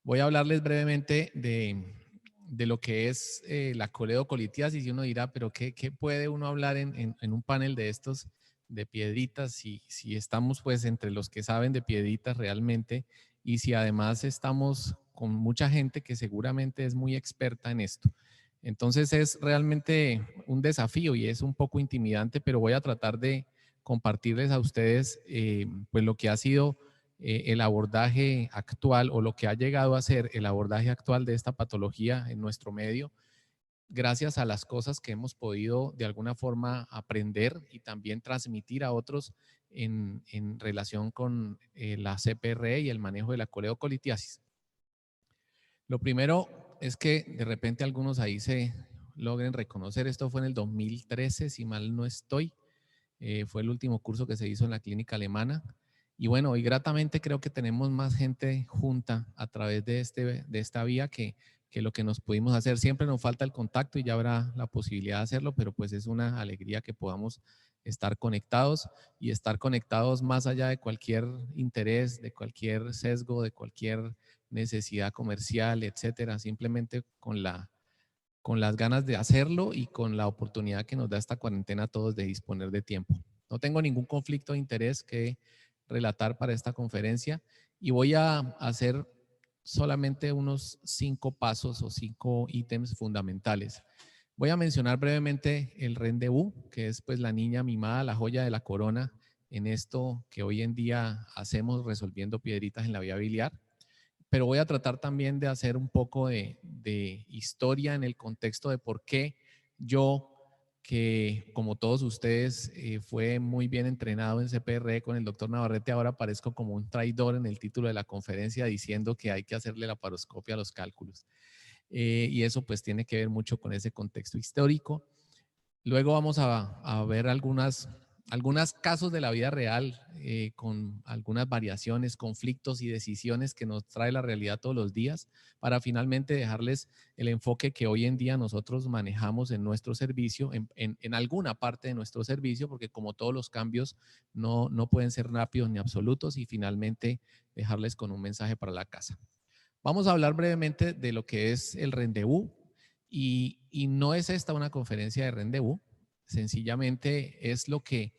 Voy a hablarles brevemente de lo que es la coledocolitiasis y uno dirá, pero ¿qué puede uno hablar en un panel de estos de piedritas si estamos pues entre los que saben de piedritas realmente y si además estamos con mucha gente que seguramente es muy experta en esto? Entonces es realmente un desafío y es un poco intimidante, pero voy a tratar de compartirles a ustedes pues lo que ha sido el abordaje actual o lo que ha llegado a ser el abordaje actual de esta patología en nuestro medio, gracias a las cosas que hemos podido de alguna forma aprender y también transmitir a otros en relación con la CPR y el manejo de la coledocolitiasis. Lo primero es que de repente algunos ahí se logren reconocer, esto fue en el 2013, si mal no estoy, fue el último curso que se hizo en la clínica alemana. Y bueno, y gratamente creo que tenemos más gente junta a través de esta vía que lo que nos pudimos hacer. Siempre nos falta el contacto y ya habrá la posibilidad de hacerlo, pero pues es una alegría que podamos estar conectados y estar conectados más allá de cualquier interés, de cualquier sesgo, de cualquier necesidad comercial, etcétera, simplemente con las ganas de hacerlo y con la oportunidad que nos da esta cuarentena a todos de disponer de tiempo. No tengo ningún conflicto de interés que relatar para esta conferencia y voy a hacer solamente unos 5 pasos o 5 ítems fundamentales. Voy a mencionar brevemente el rendezvous, que es pues la niña mimada, la joya de la corona en esto que hoy en día hacemos resolviendo piedritas en la vía biliar, pero voy a tratar también de hacer un poco de historia en el contexto de por qué yo, que como todos ustedes fue muy bien entrenado en CPR con el doctor Navarrete, ahora parezco como un traidor en el título de la conferencia diciendo que hay que hacerle la paroscopia a los cálculos. Y eso pues tiene que ver mucho con ese contexto histórico. Luego vamos a ver algunos casos de la vida real con algunas variaciones, conflictos y decisiones que nos trae la realidad todos los días para finalmente dejarles el enfoque que hoy en día nosotros manejamos en nuestro servicio, en alguna parte de nuestro servicio, porque como todos los cambios no pueden ser rápidos ni absolutos, y finalmente dejarles con un mensaje para la casa. Vamos a hablar brevemente de lo que es el rendezvous y no es esta una conferencia de rendezvous, sencillamente es lo que,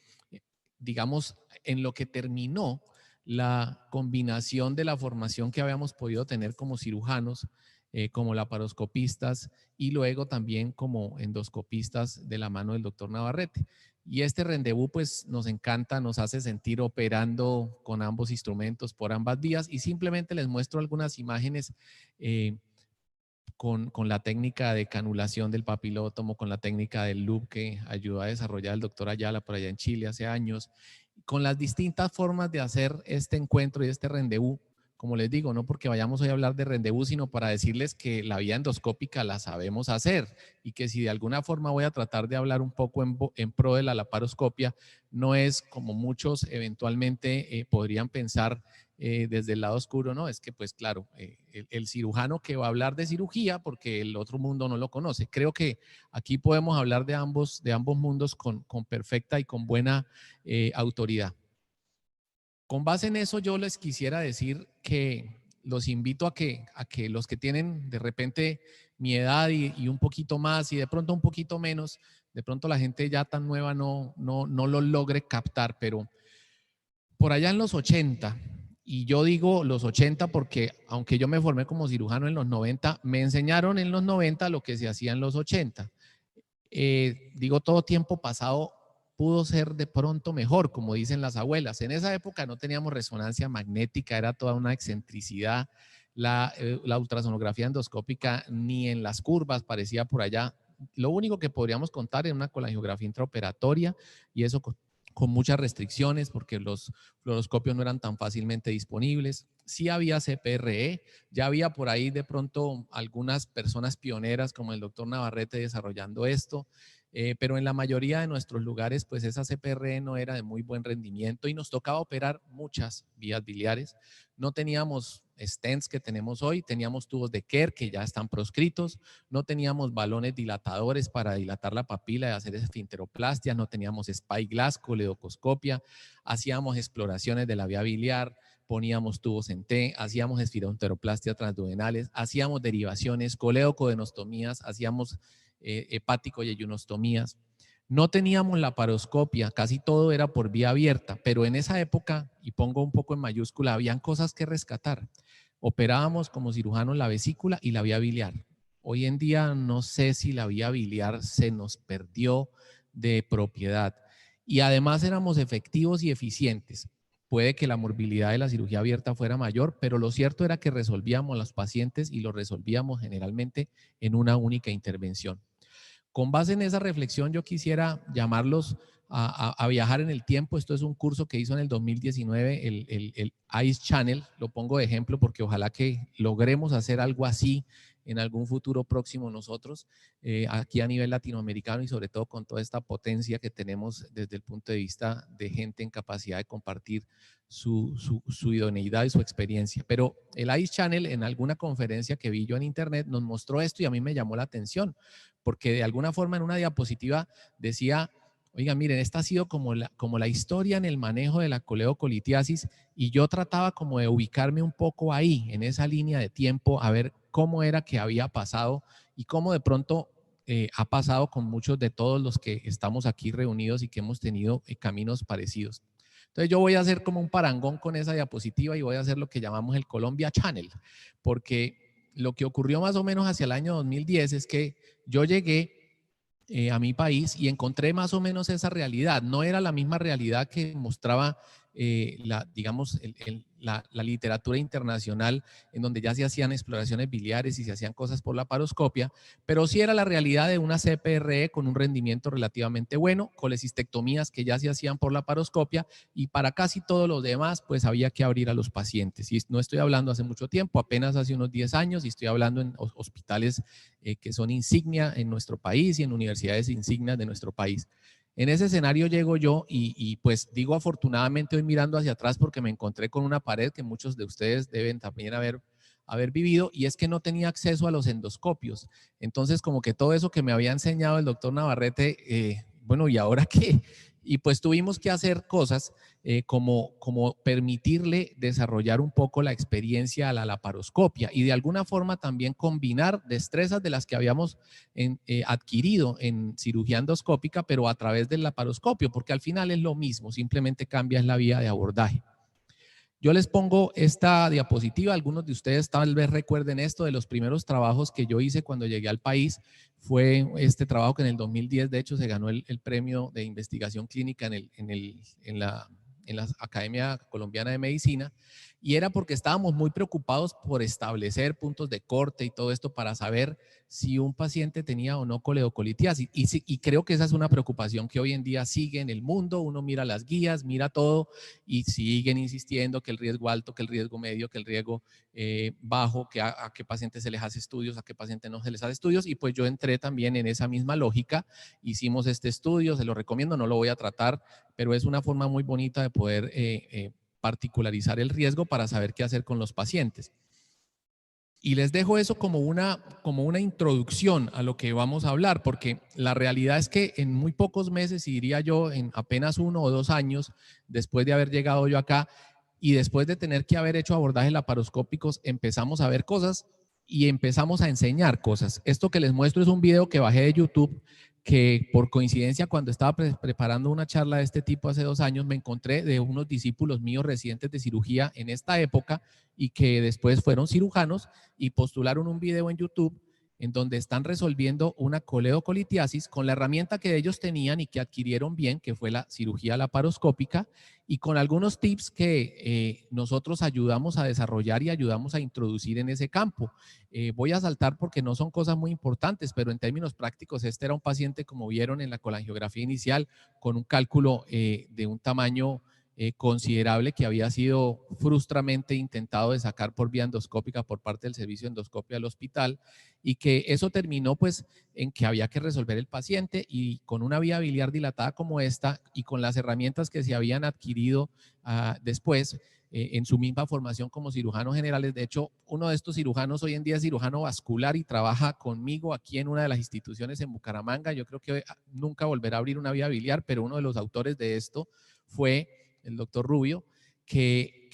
digamos, en lo que terminó la combinación de la formación que habíamos podido tener como cirujanos, como laparoscopistas y luego también como endoscopistas de la mano del doctor Navarrete. Y este rendezvous pues nos encanta, nos hace sentir operando con ambos instrumentos por ambas vías y simplemente les muestro algunas imágenes con la técnica de canulación del papilótomo, con la técnica del loop que ayudó a desarrollar el doctor Ayala por allá en Chile hace años, con las distintas formas de hacer este encuentro y este rendezvous. Como les digo, no porque vayamos hoy a hablar de rendezvous, sino para decirles que la vía endoscópica la sabemos hacer y que si de alguna forma voy a tratar de hablar un poco en pro de la laparoscopia, no es como muchos eventualmente podrían pensar desde el lado oscuro, ¿no? Es que pues claro, el cirujano que va a hablar de cirugía porque el otro mundo no lo conoce. Creo que aquí podemos hablar de ambos mundos con perfecta y con buena autoridad. Con base en eso yo les quisiera decir que los invito a que los que tienen de repente mi edad y un poquito más y de pronto un poquito menos, de pronto la gente ya tan nueva no lo logre captar, pero por allá en los 80, y yo digo los 80 porque aunque yo me formé como cirujano en los 90, me enseñaron en los 90 lo que se hacía en los 80. Digo, todo tiempo pasado pudo ser de pronto mejor, como dicen las abuelas. En esa época no teníamos resonancia magnética, era toda una excentricidad. La ultrasonografía endoscópica ni en las curvas parecía por allá. Lo único que podríamos contar era una colangiografía intraoperatoria y eso con muchas restricciones porque los fluoroscopios no eran tan fácilmente disponibles. Sí había CPRE, ya había por ahí de pronto algunas personas pioneras como el doctor Navarrete desarrollando esto, pero en la mayoría de nuestros lugares pues esa CPRE no era de muy buen rendimiento y nos tocaba operar muchas vías biliares. No teníamos stents que tenemos hoy, teníamos tubos de Kerr que ya están proscritos, no teníamos balones dilatadores para dilatar la papila y hacer esfinteroplastia, no teníamos spyglass, coledocoscopia, hacíamos exploraciones de la vía biliar, poníamos tubos en T, hacíamos esfironteroplastia transduodenales, hacíamos derivaciones, coledocodenostomías, hacíamos hepático y yeyunostomías. No teníamos la laparoscopia, casi todo era por vía abierta, pero en esa época, y pongo un poco en mayúscula, habían cosas que rescatar. Operábamos como cirujanos la vesícula y la vía biliar. Hoy en día no sé si la vía biliar se nos perdió de propiedad. Y además éramos efectivos y eficientes. Puede que la morbilidad de la cirugía abierta fuera mayor, pero lo cierto era que resolvíamos a los pacientes y lo resolvíamos generalmente en una única intervención. Con base en esa reflexión, yo quisiera llamarlos a viajar en el tiempo. Esto es un curso que hizo en el 2019 el ICE Channel. Lo pongo de ejemplo porque ojalá que logremos hacer algo así en algún futuro próximo nosotros, aquí a nivel latinoamericano y sobre todo con toda esta potencia que tenemos desde el punto de vista de gente en capacidad de compartir su idoneidad y su experiencia. Pero el ICE Channel en alguna conferencia que vi yo en internet nos mostró esto y a mí me llamó la atención porque de alguna forma en una diapositiva decía, oigan, miren, esta ha sido como la historia en el manejo de la coleocolitiasis y yo trataba como de ubicarme un poco ahí, en esa línea de tiempo, a ver cómo era que había pasado y cómo de pronto ha pasado con muchos de todos los que estamos aquí reunidos y que hemos tenido caminos parecidos. Entonces yo voy a hacer como un parangón con esa diapositiva y voy a hacer lo que llamamos el Colombia Channel, porque lo que ocurrió más o menos hacia el año 2010 es que yo llegué a mi país y encontré más o menos esa realidad. No era la misma realidad que mostraba digamos, la literatura internacional en donde ya se hacían exploraciones biliares y se hacían cosas por la laparoscopia, pero sí era la realidad de una CPRE con un rendimiento relativamente bueno, colecistectomías que ya se hacían por la laparoscopia y para casi todos los demás pues había que abrir a los pacientes. Y no estoy hablando hace mucho tiempo, apenas hace unos 10 años y estoy hablando en hospitales que son insignia en nuestro país y en universidades insignias de nuestro país. En ese escenario llego yo y pues digo afortunadamente hoy mirando hacia atrás porque me encontré con una pared que muchos de ustedes deben también haber vivido y es que no tenía acceso a los endoscopios. Entonces como que todo eso que me había enseñado el doctor Navarrete, bueno, ¿y ahora qué? Y pues tuvimos que hacer cosas como permitirle desarrollar un poco la experiencia a la laparoscopia y de alguna forma también combinar destrezas de las que habíamos adquirido en cirugía endoscópica, pero a través del laparoscopio, porque al final es lo mismo, simplemente cambia la vía de abordaje. Yo les pongo esta diapositiva, algunos de ustedes tal vez recuerden esto, de los primeros trabajos que yo hice cuando llegué al país, fue este trabajo que en el 2010 de hecho se ganó el premio de investigación clínica en la Academia Colombiana de Medicina, y era porque estábamos muy preocupados por establecer puntos de corte y todo esto para saber si un paciente tenía o no coledocolitiasis. Y creo que esa es una preocupación que hoy en día sigue en el mundo. Uno mira las guías, mira todo y siguen insistiendo que el riesgo alto, que el riesgo medio, que el riesgo bajo, que a qué pacientes se les hace estudios, a qué pacientes no se les hace estudios. Y pues yo entré también en esa misma lógica. Hicimos este estudio, se lo recomiendo, no lo voy a tratar, pero es una forma muy bonita de poder particularizar el riesgo para saber qué hacer con los pacientes. Y les dejo eso como una introducción a lo que vamos a hablar, porque la realidad es que en muy pocos meses, y diría yo en apenas 1 o 2 años, después de haber llegado yo acá y después de tener que haber hecho abordajes laparoscópicos, empezamos a ver cosas y empezamos a enseñar cosas. Esto que les muestro es un video que bajé de YouTube, que por coincidencia cuando estaba preparando una charla de este tipo hace 2 años, me encontré de unos discípulos míos residentes de cirugía en esta época y que después fueron cirujanos y postularon un video en YouTube en donde están resolviendo una coledocolitiasis con la herramienta que ellos tenían y que adquirieron bien, que fue la cirugía laparoscópica, y con algunos tips que nosotros ayudamos a desarrollar y ayudamos a introducir en ese campo. Voy a saltar porque no son cosas muy importantes, pero en términos prácticos, este era un paciente, como vieron en la colangiografía inicial, con un cálculo de un tamaño considerable que había sido frustramente intentado de sacar por vía endoscópica por parte del servicio de endoscopia del hospital, y que eso terminó pues en que había que resolver el paciente, y con una vía biliar dilatada como esta y con las herramientas que se habían adquirido después en su misma formación como cirujanos generales. De hecho, uno de estos cirujanos hoy en día es cirujano vascular y trabaja conmigo aquí en una de las instituciones en Bucaramanga. Yo creo que nunca volverá a abrir una vía biliar, pero uno de los autores de esto fue el doctor Rubio, que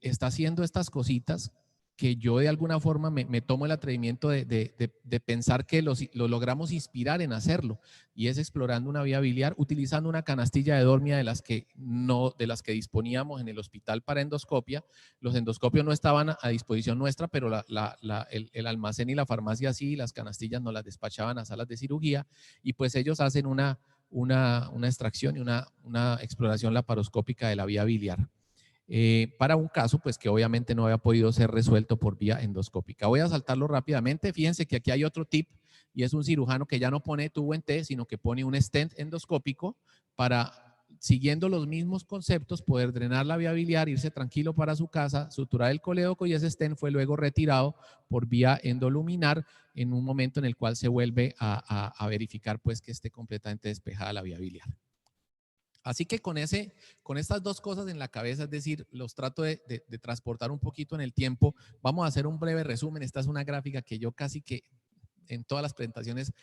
está haciendo estas cositas que yo de alguna forma me tomo el atrevimiento de pensar que lo logramos inspirar en hacerlo, y es explorando una vía biliar utilizando una canastilla de dormia de las que disponíamos en el hospital para endoscopia. Los endoscopios no estaban a disposición nuestra, pero el almacén y la farmacia sí, las canastillas nos las despachaban a salas de cirugía, y pues ellos hacen una extracción y una exploración laparoscópica de la vía biliar. Para un caso pues que obviamente no había podido ser resuelto por vía endoscópica. Voy a saltarlo rápidamente. Fíjense que aquí hay otro tip, y es un cirujano que ya no pone tubo en T, sino que pone un stent endoscópico para, siguiendo los mismos conceptos, poder drenar la vía biliar, irse tranquilo para su casa, suturar el colédoco, y ese stent fue luego retirado por vía endoluminar en un momento en el cual se vuelve a verificar pues que esté completamente despejada la vía biliar. Así que con estas dos cosas en la cabeza, es decir, los trato de transportar un poquito en el tiempo. Vamos a hacer un breve resumen. Esta es una gráfica que yo casi que en todas las presentaciones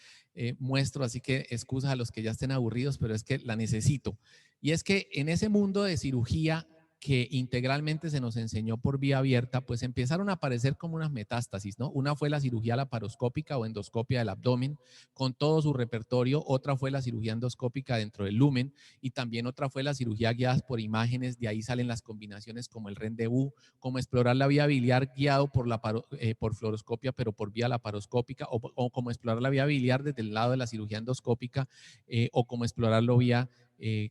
muestro, así que excusas a los que ya estén aburridos, pero es que la necesito. Y es que en ese mundo de cirugía que integralmente se nos enseñó por vía abierta, pues empezaron a aparecer como unas metástasis, ¿no? Una fue la cirugía laparoscópica o endoscopia del abdomen, con todo su repertorio. Otra fue la cirugía endoscópica dentro del lumen, y también otra fue la cirugía guiada por imágenes. De ahí salen las combinaciones como el REN-DU, como explorar la vía biliar guiado por fluoroscopia, pero por vía laparoscópica, o como explorar la vía biliar desde el lado de la cirugía endoscópica, o como explorarlo vía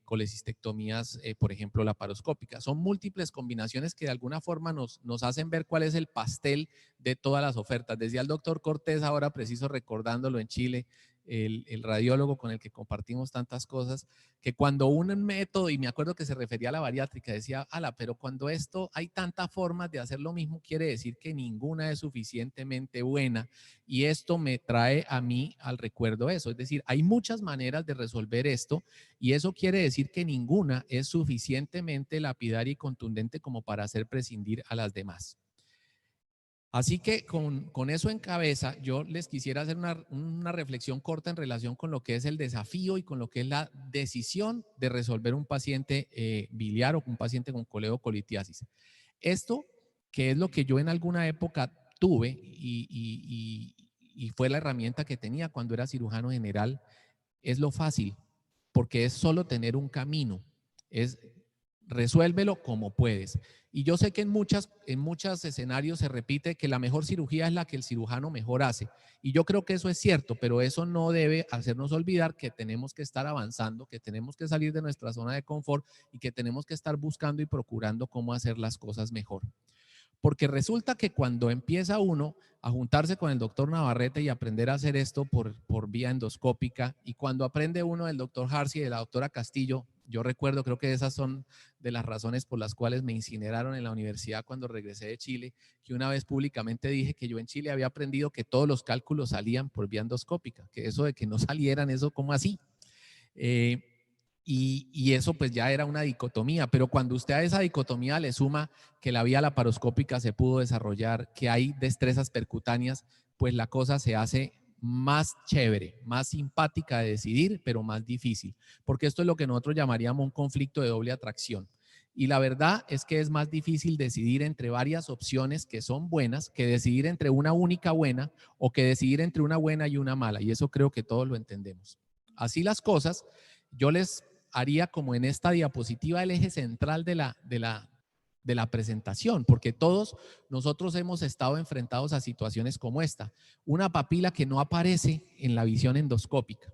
colecistectomías, por ejemplo, laparoscópicas. Son múltiples combinaciones que de alguna forma nos hacen ver cuál es el pastel de todas las ofertas. Decía el doctor Cortés, ahora preciso recordándolo en Chile, el radiólogo con el que compartimos tantas cosas, que cuando un método, y me acuerdo que se refería a la bariátrica, decía, pero cuando esto hay tantas formas de hacer lo mismo, quiere decir que ninguna es suficientemente buena, y esto me trae a mí al recuerdo eso. Es decir, hay muchas maneras de resolver esto, y eso quiere decir que ninguna es suficientemente lapidaria y contundente como para hacer prescindir a las demás. Así que con eso en cabeza, yo les quisiera hacer una reflexión corta en relación con lo que es el desafío y con lo que es la decisión de resolver un paciente biliar o un paciente con coledocolitiasis. Esto, que es lo que yo en alguna época tuve y fue la herramienta que tenía cuando era cirujano general, es lo fácil, porque es solo tener un camino, es resuélvelo como puedes. Y yo sé que en muchos escenarios se repite que la mejor cirugía es la que el cirujano mejor hace. Y yo creo que eso es cierto, pero eso no debe hacernos olvidar que tenemos que estar avanzando, que tenemos que salir de nuestra zona de confort y que tenemos que estar buscando y procurando cómo hacer las cosas mejor. Porque resulta que cuando empieza uno a juntarse con el doctor Navarrete y aprender a hacer esto por vía endoscópica, y cuando aprende uno del doctor Harcy y de la doctora Castillo, yo recuerdo, creo que esas son de las razones por las cuales me incineraron en la universidad cuando regresé de Chile, que una vez públicamente dije que yo en Chile había aprendido que todos los cálculos salían por vía endoscópica, que eso de que no salieran, eso ¿cómo así? Y eso pues ya era una dicotomía, pero cuando usted a esa dicotomía le suma que la vía laparoscópica se pudo desarrollar, que hay destrezas percutáneas, pues la cosa se hace más chévere, más simpática de decidir, pero más difícil, porque esto es lo que nosotros llamaríamos un conflicto de doble atracción. Y la verdad es que es más difícil decidir entre varias opciones que son buenas que decidir entre una única buena, o que decidir entre una buena y una mala, y eso creo que todos lo entendemos. Así las cosas, yo les haría como en esta diapositiva el eje central de la presentación, porque todos nosotros hemos estado enfrentados a situaciones como esta. Una papila que no aparece en la visión endoscópica.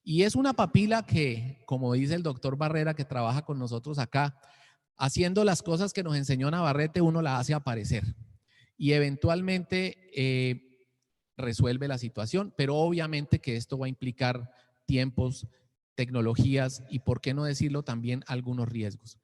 Y es una papila que, como dice el doctor Barrera, que trabaja con nosotros acá, haciendo las cosas que nos enseñó Navarrete, uno la hace aparecer. Y eventualmente resuelve la situación, pero obviamente que esto va a implicar tiempos, tecnologías y, por qué no decirlo, también algunos riesgos.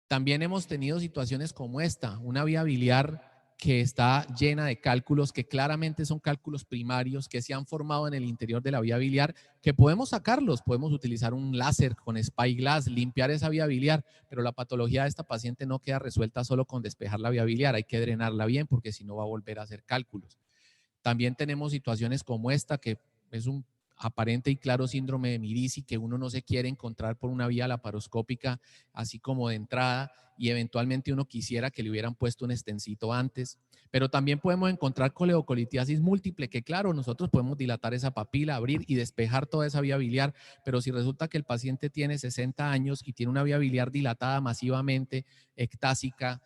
También hemos tenido situaciones como esta, una vía biliar que está llena de cálculos que claramente son cálculos primarios que se han formado en el interior de la vía biliar, que podemos sacarlos, podemos utilizar un láser con Spyglass, limpiar esa vía biliar, pero la patología de esta paciente no queda resuelta solo con despejar la vía biliar, hay que drenarla bien porque si no va a volver a hacer cálculos. También tenemos situaciones como esta, que es aparente y claro síndrome de Mirici que uno no se quiere encontrar por una vía laparoscópica así como de entrada, y eventualmente uno quisiera que le hubieran puesto un estencito antes. Pero también podemos encontrar coleocolitiasis múltiple, que claro, nosotros podemos dilatar esa papila, abrir y despejar toda esa vía biliar, pero si resulta que el paciente tiene 60 años y tiene una vía biliar dilatada masivamente, ectásica,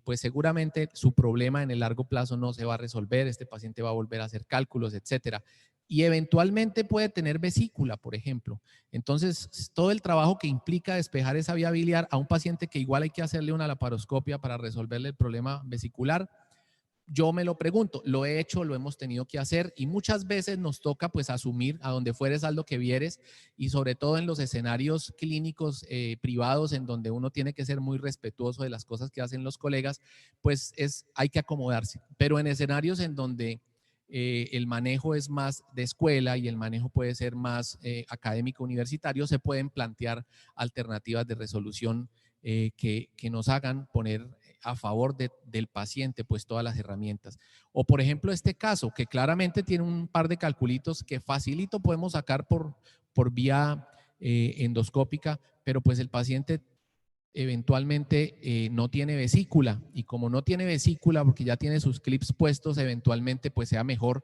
pues seguramente su problema en el largo plazo no se va a resolver, este paciente va a volver a hacer cálculos, etcétera. Y eventualmente puede tener vesícula, por ejemplo. Entonces, todo el trabajo que implica despejar esa vía biliar a un paciente que igual hay que hacerle una laparoscopia para resolverle el problema vesicular, yo me lo pregunto, lo he hecho, lo hemos tenido que hacer y muchas veces nos toca pues asumir a donde fueres haz lo que vieres, y sobre todo en los escenarios clínicos privados en donde uno tiene que ser muy respetuoso de las cosas que hacen los colegas, pues hay que acomodarse. Pero en escenarios en donde el manejo es más de escuela y el manejo puede ser más académico universitario, se pueden plantear alternativas de resolución que nos hagan poner a favor del paciente pues todas las herramientas. O por ejemplo este caso que claramente tiene un par de calculitos que facilito podemos sacar por vía endoscópica, pero pues el paciente eventualmente no tiene vesícula, y como no tiene vesícula porque ya tiene sus clips puestos, eventualmente pues sea mejor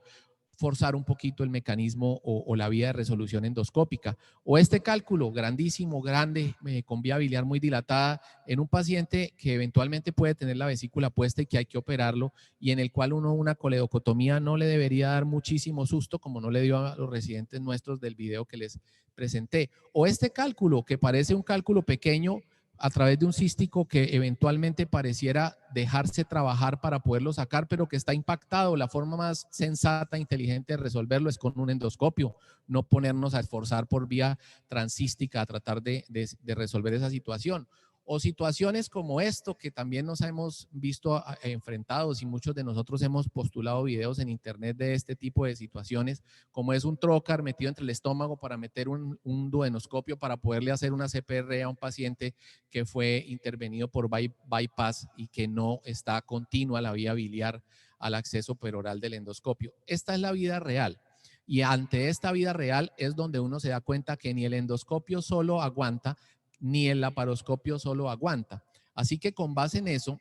forzar un poquito el mecanismo o la vía de resolución endoscópica. O este cálculo grandísimo, grande, con vía biliar muy dilatada, en un paciente que eventualmente puede tener la vesícula puesta y que hay que operarlo, y en el cual una coledocotomía no le debería dar muchísimo susto, como no le dio a los residentes nuestros del video que les presenté. O este cálculo, que parece un cálculo pequeño, a través de un cístico que eventualmente pareciera dejarse trabajar para poderlo sacar, pero que está impactado. La forma más sensata, inteligente de resolverlo es con un endoscopio, no ponernos a esforzar por vía transcística a tratar de resolver esa situación. O situaciones como esto que también nos hemos visto enfrentados, y muchos de nosotros hemos postulado videos en internet de este tipo de situaciones, como es un trocar metido entre el estómago para meter un duodenoscopio para poderle hacer una CPR a un paciente que fue intervenido por bypass y que no está continua la vía biliar al acceso peroral del endoscopio. Esta es la vida real. Y ante esta vida real es donde uno se da cuenta que ni el endoscopio solo aguanta, ni el laparoscopio solo aguanta. Así que con base en eso,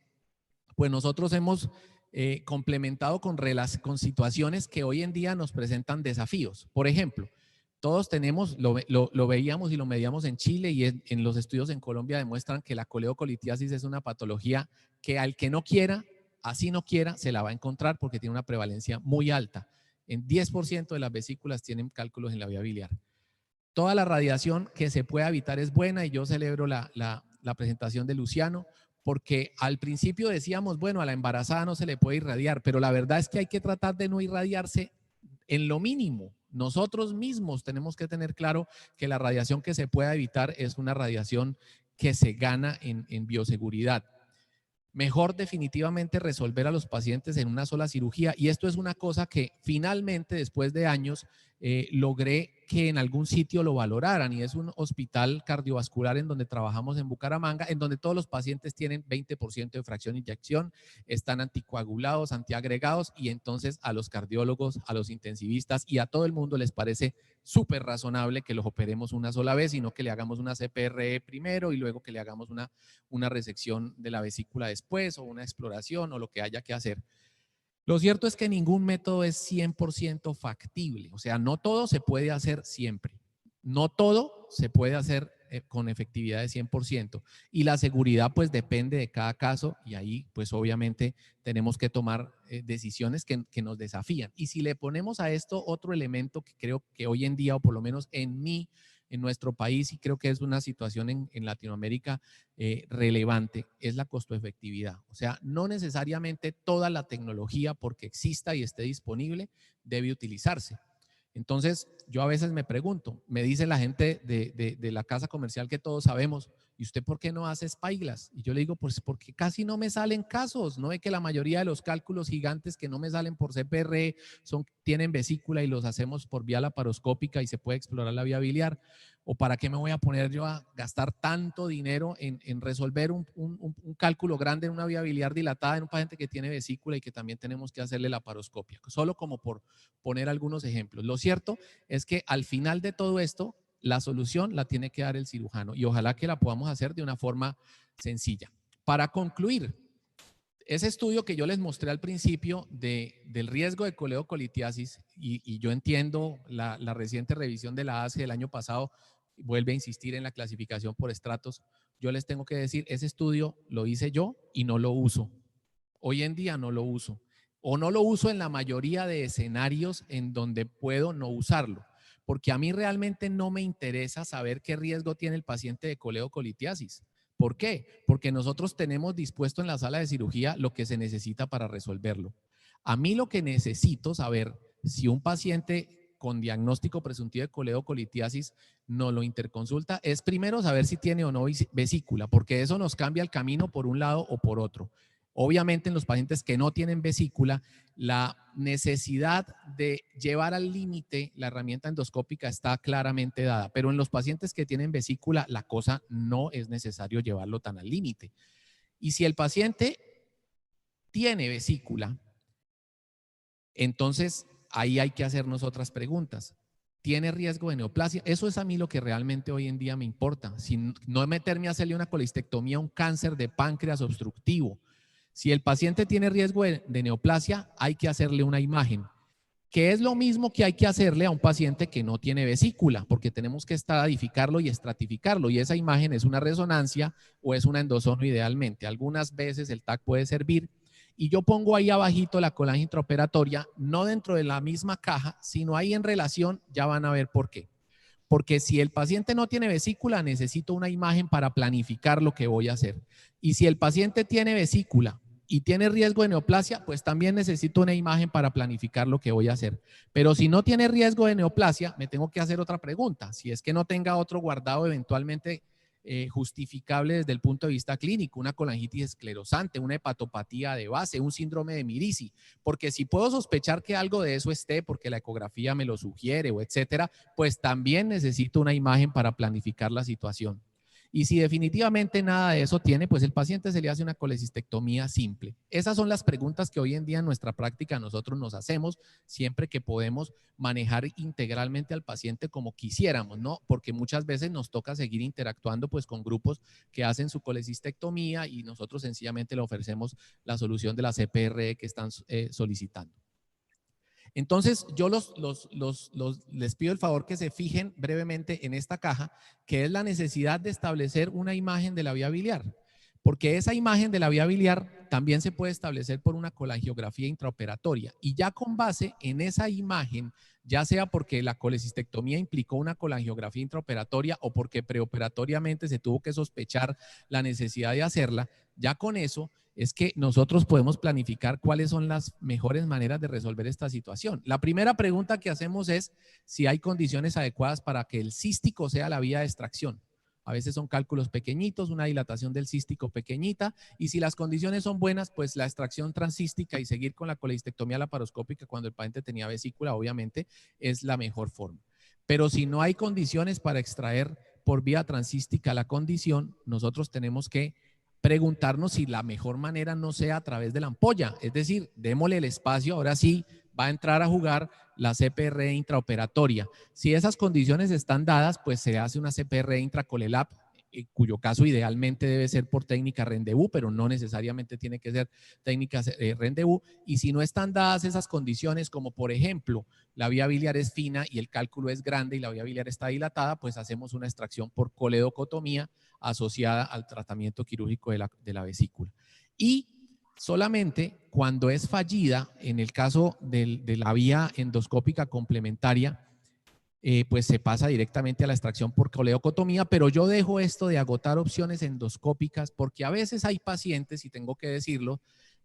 pues nosotros hemos complementado con situaciones que hoy en día nos presentan desafíos. Por ejemplo, todos tenemos, lo veíamos y lo medíamos en Chile, y en los estudios en Colombia demuestran que la coleocolitiasis es una patología que al que no quiera, así no quiera, se la va a encontrar porque tiene una prevalencia muy alta. En 10% de las vesículas tienen cálculos en la vía biliar. Toda la radiación que se pueda evitar es buena, y yo celebro la presentación de Luciano, porque al principio decíamos, bueno, a la embarazada no se le puede irradiar, pero la verdad es que hay que tratar de no irradiarse en lo mínimo. Nosotros mismos tenemos que tener claro que la radiación que se pueda evitar es una radiación que se gana en bioseguridad. Mejor definitivamente resolver a los pacientes en una sola cirugía, y esto es una cosa que finalmente después de años logré que en algún sitio lo valoraran, y es un hospital cardiovascular en donde trabajamos en Bucaramanga, en donde todos los pacientes tienen 20% de fracción de inyección, están anticoagulados, antiagregados, y entonces a los cardiólogos, a los intensivistas y a todo el mundo les parece súper razonable que los operemos una sola vez, sino que le hagamos una CPRE primero y luego que le hagamos una resección de la vesícula después, o una exploración, o lo que haya que hacer. Lo cierto es que ningún método es 100% factible, o sea, no todo se puede hacer siempre, no todo se puede hacer con efectividad de 100%, y la seguridad pues depende de cada caso, y ahí pues obviamente tenemos que tomar decisiones que nos desafían. Y si le ponemos a esto otro elemento que creo que hoy en día, o por lo menos en nuestro país, y creo que es una situación en Latinoamérica relevante, es la costo-efectividad. O sea, no necesariamente toda la tecnología, porque exista y esté disponible, debe utilizarse. Entonces, yo a veces me pregunto, me dice la gente de la casa comercial que todos sabemos, ¿y usted por qué no hace espailas? Y yo le digo, pues porque casi no me salen casos, no ve que la mayoría de los cálculos gigantes que no me salen por CPR tienen vesícula y los hacemos por vía laparoscópica y se puede explorar la vía biliar. ¿O para qué me voy a poner yo a gastar tanto dinero en resolver un cálculo grande en una vía biliar dilatada en un paciente que tiene vesícula y que también tenemos que hacerle laparoscopia? Solo como por poner algunos ejemplos. Lo cierto es que al final de todo esto, la solución la tiene que dar el cirujano y ojalá que la podamos hacer de una forma sencilla. Para concluir, ese estudio que yo les mostré al principio del riesgo de coledocolitiasis, y yo entiendo la reciente revisión de la ACE del año pasado, vuelve a insistir en la clasificación por estratos, yo les tengo que decir, ese estudio lo hice yo y no lo uso. Hoy en día no lo uso. O no lo uso en la mayoría de escenarios en donde puedo no usarlo. Porque a mí realmente no me interesa saber qué riesgo tiene el paciente de coledocolitiasis. ¿Por qué? Porque nosotros tenemos dispuesto en la sala de cirugía lo que se necesita para resolverlo. A mí lo que necesito saber si un paciente con diagnóstico presuntivo de coledocolitiasis nos lo interconsulta es primero saber si tiene o no vesícula, porque eso nos cambia el camino por un lado o por otro. Obviamente en los pacientes que no tienen vesícula, la necesidad de llevar al límite la herramienta endoscópica está claramente dada, pero en los pacientes que tienen vesícula la cosa no es necesario llevarlo tan al límite. Y si el paciente tiene vesícula, entonces ahí hay que hacernos otras preguntas. ¿Tiene riesgo de neoplasia? Eso es a mí lo que realmente hoy en día me importa. Si no meterme a hacerle una colistectomía, un cáncer de páncreas obstructivo. Si el paciente tiene riesgo de neoplasia, hay que hacerle una imagen, que es lo mismo que hay que hacerle a un paciente que no tiene vesícula, porque tenemos que estratificarlo y estratificarlo, y esa imagen es una resonancia o es una endosono idealmente. Algunas veces el TAC puede servir, y yo pongo ahí abajito la colágena intraoperatoria, no dentro de la misma caja, sino ahí en relación, ya van a ver por qué. Porque si el paciente no tiene vesícula, necesito una imagen para planificar lo que voy a hacer. Y si el paciente tiene vesícula y tiene riesgo de neoplasia, pues también necesito una imagen para planificar lo que voy a hacer. Pero si no tiene riesgo de neoplasia, me tengo que hacer otra pregunta. Si es que no tenga otro guardado eventualmente justificable desde el punto de vista clínico, una colangitis esclerosante, una hepatopatía de base, un síndrome de Mirici, porque si puedo sospechar que algo de eso esté, porque la ecografía me lo sugiere o etcétera, pues también necesito una imagen para planificar la situación. Y si definitivamente nada de eso tiene, pues el paciente se le hace una colecistectomía simple. Esas son las preguntas que hoy en día en nuestra práctica nosotros nos hacemos siempre que podemos manejar integralmente al paciente como quisiéramos, ¿no? Porque muchas veces nos toca seguir interactuando pues con grupos que hacen su colecistectomía y nosotros sencillamente le ofrecemos la solución de la CPR que están solicitando. Entonces, yo les pido el favor que se fijen brevemente en esta caja, que es la necesidad de establecer una imagen de la vía biliar, porque esa imagen de la vía biliar también se puede establecer por una colangiografía intraoperatoria. Y ya con base en esa imagen, ya sea porque la colecistectomía implicó una colangiografía intraoperatoria o porque preoperatoriamente se tuvo que sospechar la necesidad de hacerla, ya con eso es que nosotros podemos planificar cuáles son las mejores maneras de resolver esta situación. La primera pregunta que hacemos es si hay condiciones adecuadas para que el cístico sea la vía de extracción. A veces son cálculos pequeñitos, una dilatación del cístico pequeñita, y si las condiciones son buenas, pues la extracción transcística y seguir con la colecistectomía laparoscópica cuando el paciente tenía vesícula, obviamente, es la mejor forma. Pero si no hay condiciones para extraer por vía transcística la condición, nosotros tenemos que preguntarnos si la mejor manera no sea a través de la ampolla, es decir, démosle el espacio, ahora sí va a entrar a jugar la CPR intraoperatoria. Si esas condiciones están dadas, pues se hace una CPR intracolelap, cuyo caso idealmente debe ser por técnica rendezvous, pero no necesariamente tiene que ser técnica rendezvous. Y si no están dadas esas condiciones, como por ejemplo, la vía biliar es fina y el cálculo es grande y la vía biliar está dilatada, pues hacemos una extracción por coledocotomía asociada al tratamiento quirúrgico de la vesícula. Y solamente cuando es fallida, en el caso de la vía endoscópica complementaria, pues se pasa directamente a la extracción por coledocotomía, pero yo dejo esto de agotar opciones endoscópicas porque a veces hay pacientes, y tengo que decirlo,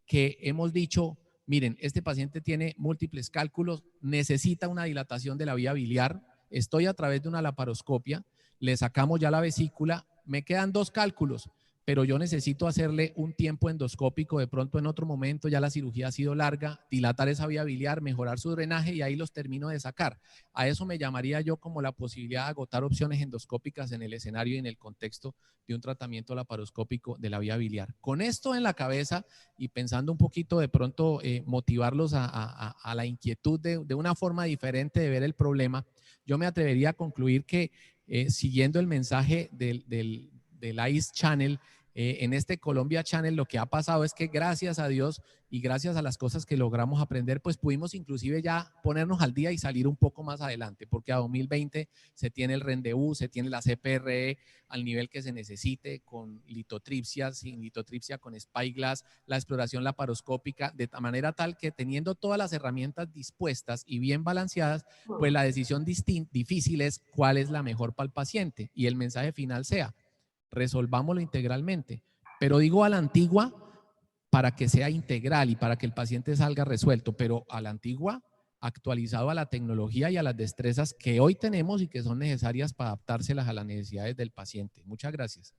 que hemos dicho, miren, este paciente tiene múltiples cálculos, necesita una dilatación de la vía biliar, estoy a través de una laparoscopia, le sacamos ya la vesícula, me quedan 2 cálculos, pero yo necesito hacerle un tiempo endoscópico de pronto en otro momento, ya la cirugía ha sido larga, dilatar esa vía biliar, mejorar su drenaje y ahí los termino de sacar. A eso me llamaría yo como la posibilidad de agotar opciones endoscópicas en el escenario y en el contexto de un tratamiento laparoscópico de la vía biliar. Con esto en la cabeza y pensando un poquito de pronto motivarlos a la inquietud de una forma diferente de ver el problema, yo me atrevería a concluir que siguiendo el mensaje del ICE Channel, en este Colombia Channel lo que ha pasado es que gracias a Dios y gracias a las cosas que logramos aprender, pues pudimos inclusive ya ponernos al día y salir un poco más adelante, porque a 2020 se tiene el RENDEVU, se tiene la CPRE al nivel que se necesite, con litotripsia, sin litotripsia, con Spyglass, la exploración laparoscópica, de manera tal que teniendo todas las herramientas dispuestas y bien balanceadas, pues la decisión difícil es cuál es la mejor para el paciente y el mensaje final sea, resolvámoslo integralmente, pero digo a la antigua para que sea integral y para que el paciente salga resuelto, pero a la antigua actualizado a la tecnología y a las destrezas que hoy tenemos y que son necesarias para adaptárselas a las necesidades del paciente. Muchas gracias.